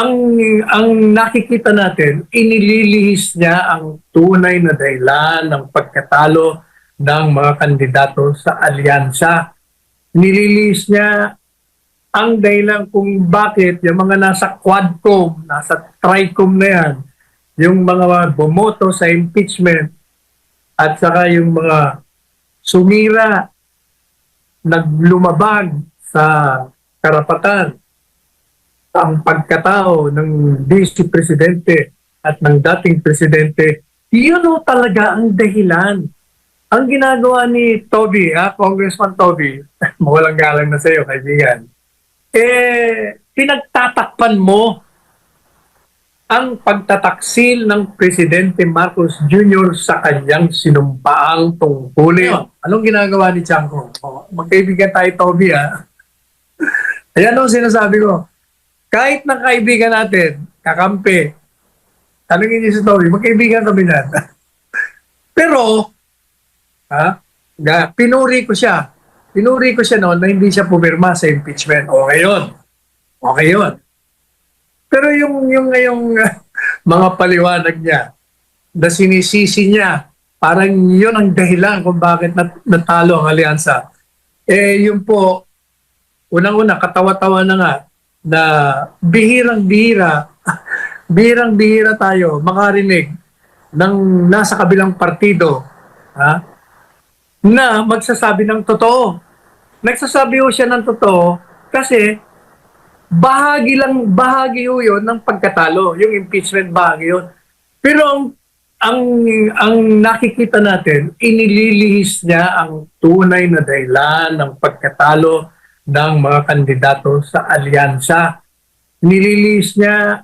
ang ang nakikita natin, inililihis niya ang tunay na dahilan ng pagkatalo ng mga kandidato sa alyansa. Nililihis niya ang dahilan kung bakit yung mga nasa Quadcom, nasa Tricom na yan, yung mga bumoto sa impeachment at saka yung mga sumira, naglumabag sa karapatan, ang pagkatao ng Vice Presidente at ng dating Presidente, yun o talaga ang dahilan. Ang ginagawa ni Toby, Congressman Toby, mawalang galang na sa iyo, kaibigan, pinagtatakpan mo ang pagtataksil ng Presidente Marcos Jr. sa kanyang sinumpaang tungkulin. Anong ginagawa ni Chanco? Magkaibigan tayo, Toby, Ayan ang sinasabi ko. Kahit na kaibigan natin, kakampi, tanongin niyo si Toby, magkaibigan kami na. Pero, pinuri ko siya. Pinuri ko siya noon na hindi siya pumirma sa impeachment. Okay yun. Okay yun. Pero yung ngayong mga paliwanag niya, na sinisisi niya, parang yun ang dahilan kung bakit natalo ang alyansa. Yun po, unang-una, katawa-tawa na nga, na bihirang-bihira, bihirang-bihira tayo makarinig ng nasa kabilang partido, na magsasabi ng totoo. Nagsasabi ho siya ng totoo kasi bahagi ho yun ng pagkatalo, yung impeachment bahagi yun. Pero ang nakikita natin, inililihis niya ang tunay na dahilan ng pagkatalo ng mga kandidato sa alyansa. Nililihis niya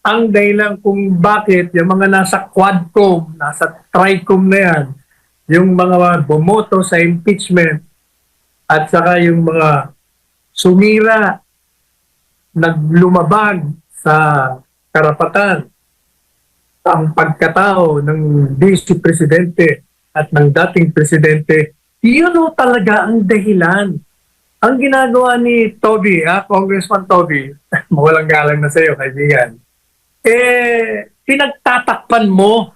ang dahilan kung bakit yung mga nasa Quadcom, nasa Tricom na yan, yung mga bumoto sa impeachment at saka yung mga sumira, naglumabag sa karapatan, ang pagkatao ng Vice Presidente at ng dating Presidente, yun o talaga ang dahilan. Ang ginagawa ni Toby, Congressman Toby, mawalang galang na sa iyo, kaibigan, pinagtatakpan mo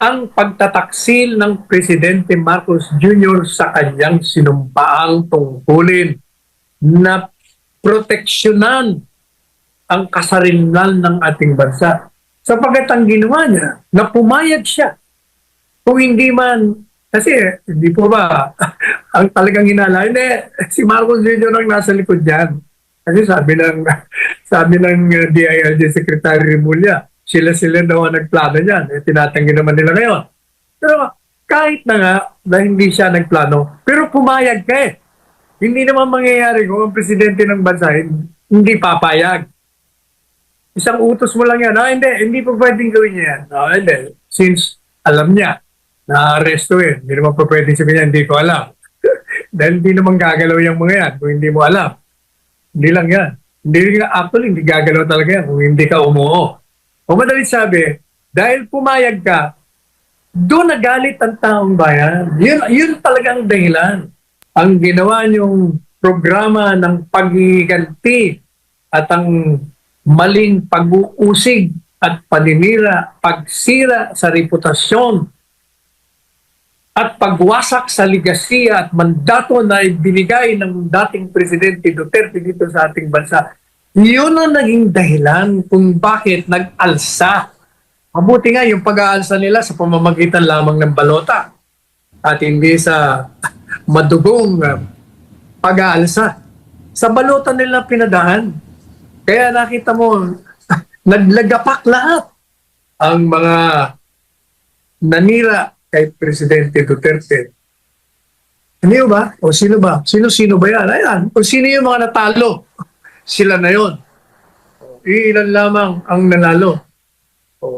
ang pagtataksil ng Presidente Marcos Jr. sa kanyang sinumpaang tungkulin na proteksyonan ang kasarinlan ng ating bansa. Sapagkat ang ginawa niya, na pumayag siya. Kung hindi man, kasi hindi po ba, ang talagang hinala, hindi, si Marcos Jr. ang nasa likod dyan. Kasi sabi ng DILG Secretary Remulla, sila daw ang nagplano niyan. Tinatanggi naman nila ngayon. Pero kahit na nga na hindi siya nagplano, pero pumayag ka Hindi naman mangyayari kung ang presidente ng bansa hindi papayag. Isang utos mo lang yan. Hindi po pwedeng gawin niya yan. Hindi. Since alam niya na arestuin, hindi naman po pwedeng sabihin niya, hindi ko alam. Dahil hindi naman gagalaw yung mga yan kung hindi mo alam. Hindi lang yan. Actually, hindi gagalaw talaga yan kung hindi ka umuo. O madalit sabi, dahil pumayag ka, doon nagalit ang taong bayan. Yun talagang dahilan. Ang ginawa niyong programa ng paghihiganti at ang maling pag-uusig at paninira, pagsira sa reputasyon at pagwasak sa ligasiya at mandato na ibinigay ng dating Presidente Duterte dito sa ating bansa, yun ang naging dahilan kung bakit nag-alsa. Mabuti nga yung pag-aalsa nila sa pamamagitan lamang ng balota at hindi sa madugong pag-aalsa. Sa balota nila pinadahan. Kaya nakita mo, naglagapak lahat ang mga nanira kay Presidente Duterte. Hindi ba? O sino ba? Sino ba yan? Ayan. O sino yung mga natalo? Sila na yun. Ilan lamang ang nanalo.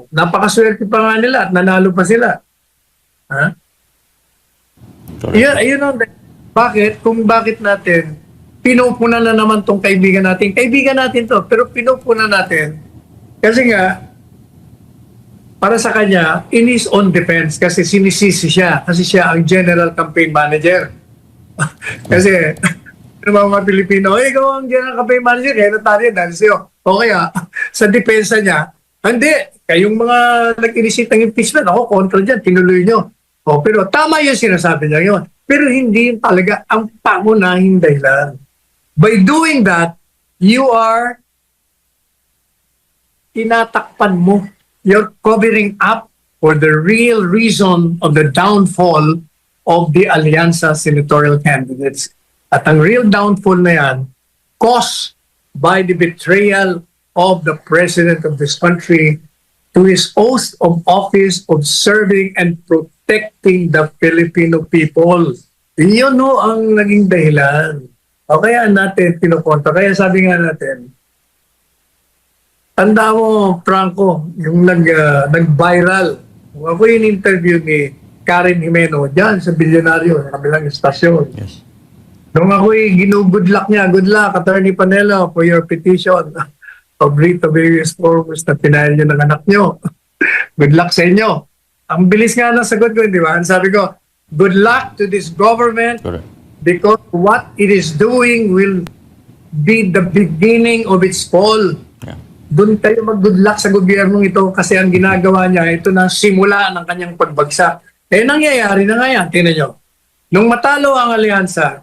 Napakaswerte pa nga nila at nanalo pa sila. Yun ang bakit? Kung bakit natin pinupunan na naman tong kaibigan natin. Kaibigan natin to, pero pinupunan natin. Kasi nga, para sa kanya, in his own defense, kasi sinisisi siya. Kasi siya ang general campaign manager. Kasi, mga Pilipino, ikaw ang general campaign manager, kaya natari dahil sa'yo. O kaya, sa depensa niya, hindi, kayong mga nag-initiate ng impeachment, ako kontra dyan, tinuloy nyo. O, pero tama yung sinasabi niya yun. Pero hindi yun talaga ang pangunahing dahilan. By doing that, you are tinatakpan mo. You're covering up for the real reason of the downfall of the Alianza senatorial candidates. At ang real downfall na yan, caused by the betrayal of the President of this country to his oath of office of serving and protecting the Filipino people. Yun no ang naging dahilan. O kaya natin pinukontra. Kaya sabi nga natin, tanda mo, Franco, yung nag-viral. Ako yung interview ni Karen Jimeno dyan sa Bilyonaryo, sa kabilang istasyon. Yes. Nung ako'y good luck niya, good luck, Attorney Panelo, for your petition of writ of various forms na pinahal niyo ng anak niyo. Good luck sa inyo. Ang bilis nga ng sagot ko, di ba? Ang sabi ko, good luck to this government Correct. because what it is doing will be the beginning of its fall. Yeah. Doon tayo mag-good luck sa gobyernong ito kasi ang ginagawa niya, ito na simula ng kanyang pagbagsak. Eh, nangyayari na nga yan. Tingnan nyo. Nung matalo ang alyansa,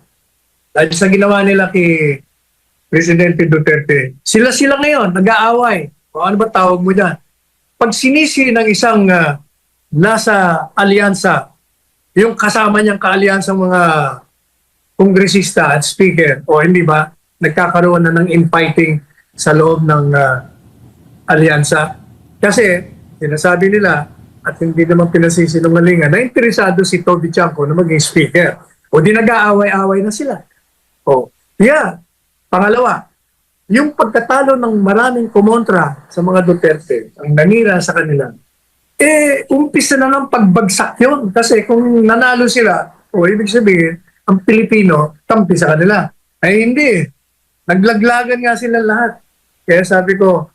dahil sa ginawa nila kay Presidente Duterte, sila ngayon, nag-aaway. O ano ba tawag mo dyan? Pag sinisi ng isang nasa alyansa, yung kasama niyang kaalyansang mga kongresista at speaker, o hindi ba, nagkakaroon na ng infighting sa loob ng alyansa. Kasi, sinasabi nila, at hindi naman pinasisinungalingan, na interesado si Toby Chanco na maging speaker. O di nag-aaway-aaway na sila. O, yeah. Pangalawa, yung pagkatalo ng maraming kumontra sa mga Duterte, ang nanira sa kanila, umpisa na ng pagbagsak yun. Kasi kung nanalo sila, o ibig sabihin, ang Pilipino, tampi sa kanila. Ay hindi. Naglaglagan nga sila lahat. Kaya sabi ko,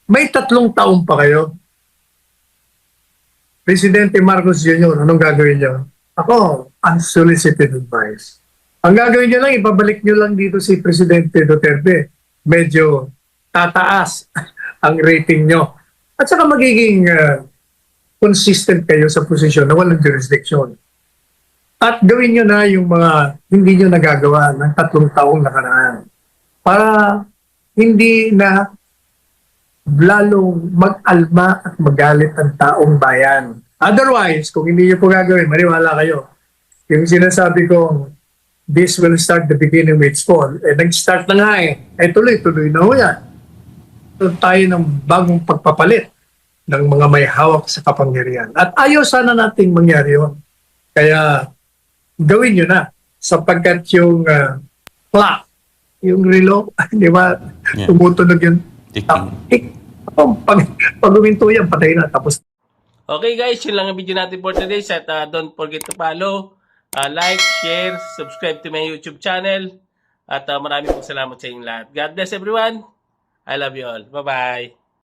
may 3 taon pa kayo. Presidente Marcos Jr., anong gagawin niyo? Ako, unsolicited advice. Ang gagawin niyo lang, ibabalik niyo lang dito si Presidente Duterte. Medyo tataas ang rating niyo. At saka magiging consistent kayo sa posisyon na walang jurisdiction. At gawin nyo na yung mga hindi nyo nagagawa ng 3 taong nakaraan. Para hindi na lalong mag-alma at magalit ang taong bayan. Otherwise, kung hindi nyo po gagawin, maniwala kayo. Yung sinasabi kong this will start the beginning of its fall. Nag-start na nga tuloy-tuloy na ho yan. So, tayo ng bagong pagpapalit ng mga may hawak sa kapangyarihan. At ayaw sana nating mangyari yun. Kaya, gawin nyo na. Sapagkat yung clock, yung relo, di ba, Yeah. tumutunog yun. Ticking. Pag uminto yan, patay na. Tapos Okay guys, yun lang ang video natin for today. At don't forget to follow, like, share, subscribe to my YouTube channel. At maraming salamat sa inyong lahat. God bless everyone. I love you all. Bye-bye.